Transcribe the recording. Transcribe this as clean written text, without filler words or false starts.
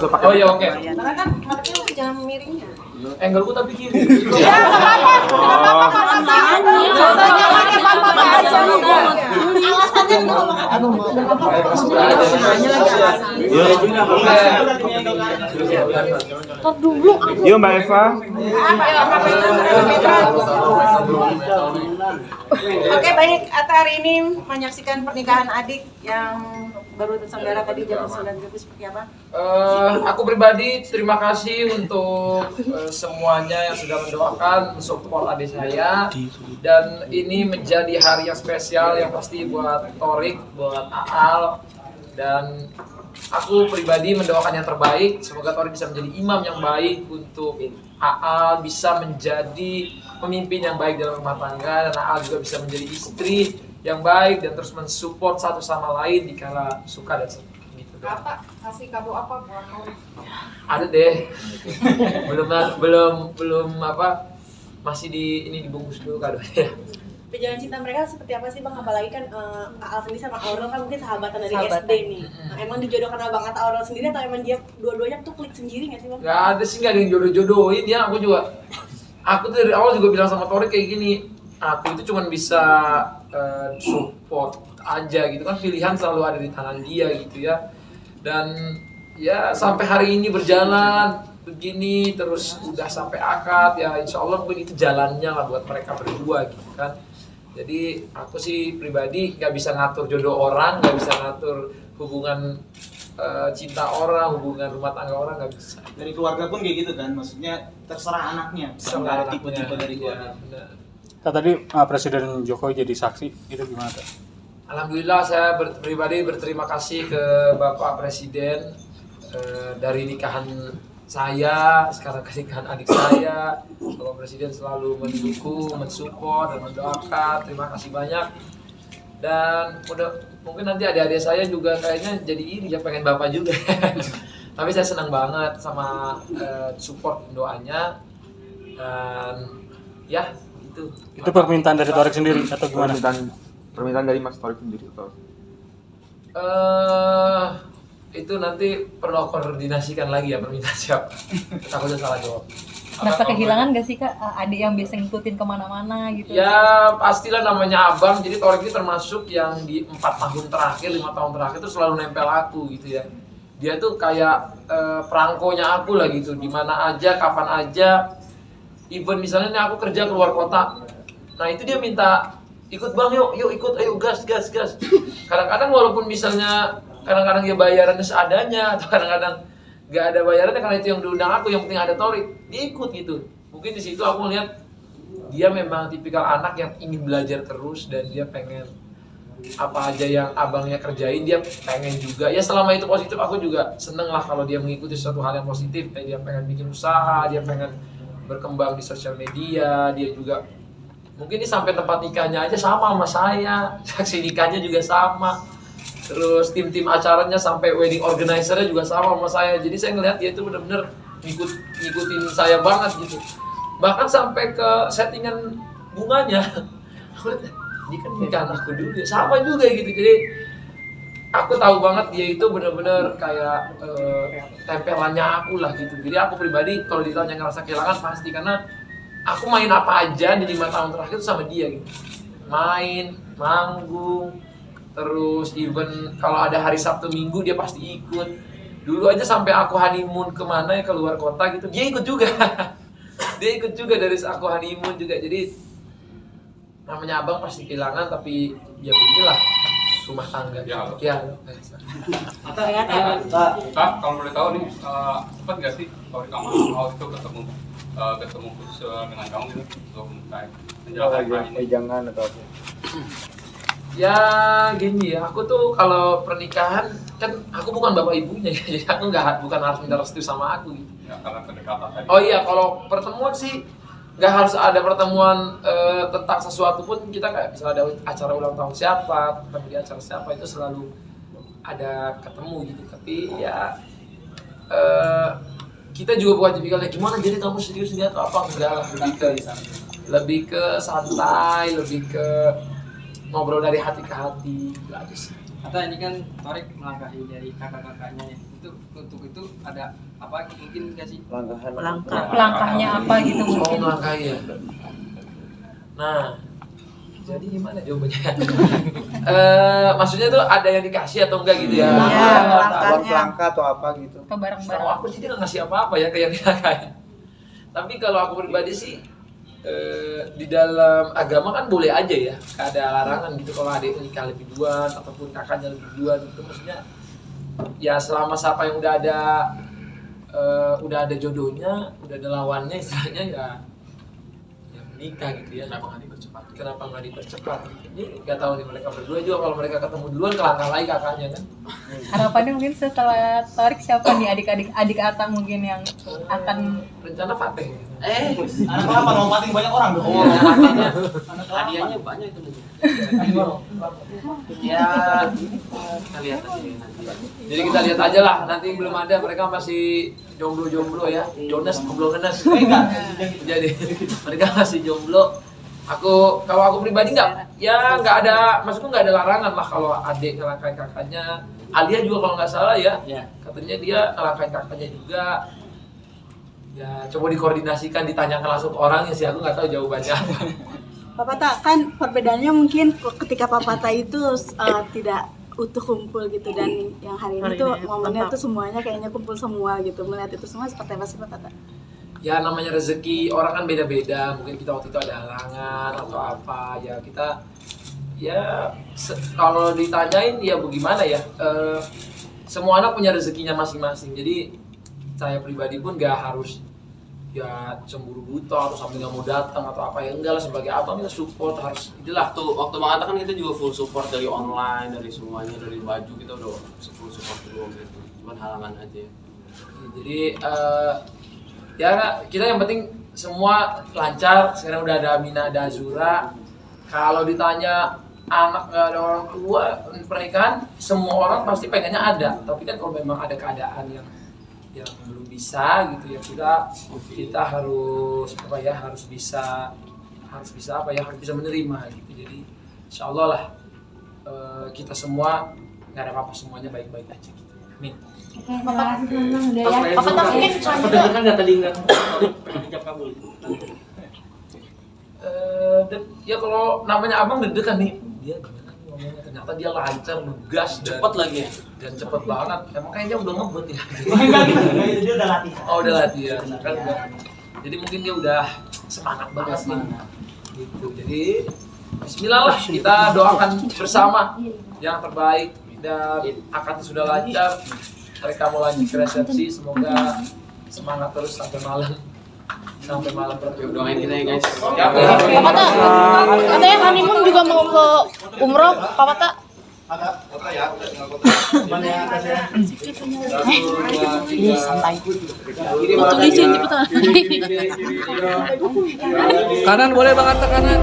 usah pakai. Oh iya oke. Karena kan madepnya lu jangan miringnya. Angle gua tapi kiri. Alasannya Yuk Mbak Eva. Oke baik, Atta hari ini menyaksikan pernikahan adik yang baru terselenggara tadi jam 9 itu seperti apa? Aku pribadi terima kasih untuk semuanya yang sudah mendoakan, mensupport adik saya. Dan ini menjadi hari yang spesial yang pasti buat Torik, buat Aal. Dan aku pribadi mendoakan yang terbaik. Semoga Torik bisa menjadi imam yang baik untuk Aal, bisa menjadi pemimpin yang baik dalam rumah tangga, dan Aal juga bisa menjadi istri yang baik dan terus mensupport satu sama lain dikala suka dan sedih. Gitu. Apa kasih kado apa buat kamu? Ada deh. belum apa, masih dibungkus dulu kadonya. Perjalanan cinta mereka seperti apa sih Bang? Apalagi kan Aal sendiri sama Aurel kan mungkin sahabatan dari SD nih. Nah, emang dijodohkan sama Bang Atta Aurel sendiri atau emang dia dua-duanya tuh klik sendiri nggak sih Bang? Gak ada sih, gak ada yang jodoh-jodohin ya. Aku tuh dari awal juga bilang sama Torik kayak gini. Aku itu cuma bisa support aja gitu kan, pilihan selalu ada di tangan dia gitu ya. Dan ya sampai hari ini berjalan begini terus udah sampai akad ya, insya Allah mungkin itu jalannya lah buat mereka berdua gitu kan. Jadi aku sih pribadi nggak bisa ngatur jodoh orang, nggak bisa ngatur hubungan cinta orang, hubungan rumah tangga orang, nggak bisa. Dari keluarga pun kayak gitu kan, maksudnya terserah anaknya, nggak ada tipe-tipe dari keluarga. Tadi Presiden Jokowi jadi saksi, itu gimana tuh? Alhamdulillah saya pribadi berterima kasih ke Bapak Presiden dari nikahan saya, sekarang ke nikahan adik saya. Bapak Presiden selalu mendukung, mensupport, dan mendoakan. Terima kasih banyak. Dan mungkin nanti adik-adik saya juga kayaknya jadi iri ya, pengen Bapak juga. Tapi saya senang banget sama support doanya. Dan ya itu permintaan dari Torik sendiri atau gimana? Permintaan dari Mas Torik sendiri atau? Itu nanti perlu koordinasikan lagi ya, permintaan siapa. Takutnya salah jawab. Merasa kehilangan gak sih Kak adik yang biasa ngikutin kemana-mana gitu? Ya pastilah, namanya abang. Jadi Torik ini termasuk yang di 4 tahun terakhir, 5 tahun terakhir itu selalu nempel aku gitu ya. Dia tuh kayak perangkonya aku lah gitu. Dimana aja, kapan aja. Even misalnya nih aku kerja keluar kota, nah itu dia minta ikut Bang, yuk ikut, ayo gas. Kadang-kadang walaupun misalnya kadang-kadang dia bayarannya seadanya, atau kadang-kadang nggak ada bayarannya karena itu yang diundang aku, yang penting ada Torik, dia ikut gitu. Mungkin di situ aku lihat dia memang tipikal anak yang ingin belajar terus, dan dia pengen apa aja yang abangnya kerjain dia pengen juga. Ya selama itu positif, aku juga seneng lah kalau dia mengikuti suatu hal yang positif. Kayak dia pengen bikin usaha, dia pengen berkembang di sosial media, dia juga mungkin ini sampai tempat nikahnya aja sama saya, saksi nikahnya juga sama, terus tim acaranya sampai wedding organizer-nya juga sama saya. Jadi saya ngelihat dia itu benar-benar ngikutin saya banget gitu, bahkan sampai ke settingan bunganya. Ini kan nikahan aku dulu ya, sama juga gitu. Jadi aku tahu banget dia itu benar-benar kayak tempelannya aku lah gitu. Jadi aku pribadi kalau ditanya ngerasa kehilangan pasti, karena aku main apa aja di 5 tahun terakhir itu sama dia gitu. Main, manggung, terus even kalau ada hari Sabtu Minggu dia pasti ikut. Dulu aja sampai aku honeymoon kemana ya, keluar kota gitu, dia ikut juga. Dia ikut juga dari aku honeymoon juga. Jadi namanya abang pasti kehilangan, tapi ya beginilah rumah tangga. Ya. Atau ya Kak, kalau boleh tahu nih, sempat nggak sih kalau kamu itu ketemu khusus dengan kamu gitu untuk menjelaskan ini? Jangan atau apa? Ya gini ya, aku tuh kalau pernikahan kan aku bukan bapak ibunya ya, jadi aku bukan harus minta restu sama aku gitu. Ya, karena kedekatan tadi. Oh iya, kalau pertemuan sih nggak harus ada pertemuan tentang sesuatu pun. Kita kayak misalnya ada acara ulang tahun siapa, ketemu di acara siapa, itu selalu ada ketemu gitu. Tapi ya kita juga bukan tipikalnya gimana jadi kamu serius nggak atau apa, enggak lah, lebih ke santai, lebih ke ngobrol dari hati ke hati gitu aja sih. Atau ini kan Torik melangkahi dari kakak-kakaknya ya, itu untuk itu ada apa mungkin nggak sih Langkahnya apa gitu Mau mungkin. melangkahi ya. Nah, jadi gimana jawabannya? Maksudnya tuh ada yang dikasih atau enggak gitu ya? Iya, Buat langkahnya. pelangka atau apa gitu. Atau Setahu barang-barang. aku sih dia nggak ngasih apa-apa ya ke yang dilangkahi. Tapi kalau aku pribadi sih di dalam agama kan boleh aja ya, nggak ada larangan gitu kalau adik nikah lebih duluan ataupun kakaknya lebih duluan gitu, maksudnya ya selama siapa yang udah ada jodohnya, udah ada lawannya istilahnya ya menikah gitu ya. Kenapa nggak dipercepat gitu. Ini nggak tahu nih mereka berdua juga, kalau mereka ketemu duluan kelangkah lagi kakaknya kan. Harapannya mungkin setelah Torik siapa nih adik Ata mungkin yang akan Rencana Fateh. Anak kelapa lompatin banyak orang dong. Oh, makanya hadiahnya banyak itu nanti. ya kita lihat aja nanti. Jadi kita lihat aja lah, nanti belum ada, mereka masih jomblo ya. Jonas belum Jonas. Jadi mereka masih jomblo. Kalau aku pribadi nggak ada, maksudku nggak ada larangan lah kalau adik ngelangkain kakaknya. Alia juga kalau nggak salah ya, katanya dia ngelangkain kakaknya juga. Ya coba dikoordinasikan, ditanyakan langsung ke orangnya sih, aku nggak tahu jawabannya apa. Papata kan perbedaannya mungkin ketika Papata itu tidak utuh kumpul gitu, dan yang hari ini tuh momennya tuh semuanya kayaknya kumpul semua gitu. Melihat itu semua seperti apa sih Papata? Ya namanya rezeki orang kan beda-beda, mungkin kita waktu itu ada halangan atau apa ya, kita ya kalau ditanyain ya bagaimana ya, semua anak punya rezekinya masing-masing. Jadi saya pribadi pun gak harus ya cemburu buta atau sampai gak mau datang atau apa, ya enggak lah, sebagai abang kita support, harus itulah. Tuh waktu Bang Ata kan kita juga full support dari online, dari semuanya, dari baju kita udah full support dulu gitu. Cuman halangan aja. Jadi ya kita yang penting semua lancar. Sekarang udah ada Amina, ada Azura. Kalau ditanya anak nggak ada orang tua pernikahan, semua orang pasti pengennya ada. Tapi kan kalau memang ada keadaan yang belum bisa gitu ya, kita harus apa ya, harus bisa menerima gitu. Jadi insya Allah lah kita semua nggak ada apa-apa, semuanya baik-baik aja gitu. Amin. Bapak tak mungkin Kan nggak tadi nggak dijawab kabul. Ya kalau namanya abang deg-degan nih, dia gimana nih ngomongnya, ternyata dia lancar, ngegas, Cepet lagi ya. dan cepet banget. Emang kayaknya udah ngebut ya. Dia udah latihan. Oh udah latihan kan udah. Jadi mungkin dia udah semangat banget nih. Gitu. Jadi Bismillah lah, kita doakan bersama yang terbaik, dan akadnya sudah lancar. Mereka mau lanjut ke resepsi, semoga semangat terus sampai malam Doain kita ya guys. Papata, katanya honeymoon juga mau ke umroh, Papata. Kanan boleh Bang Ata, kanan.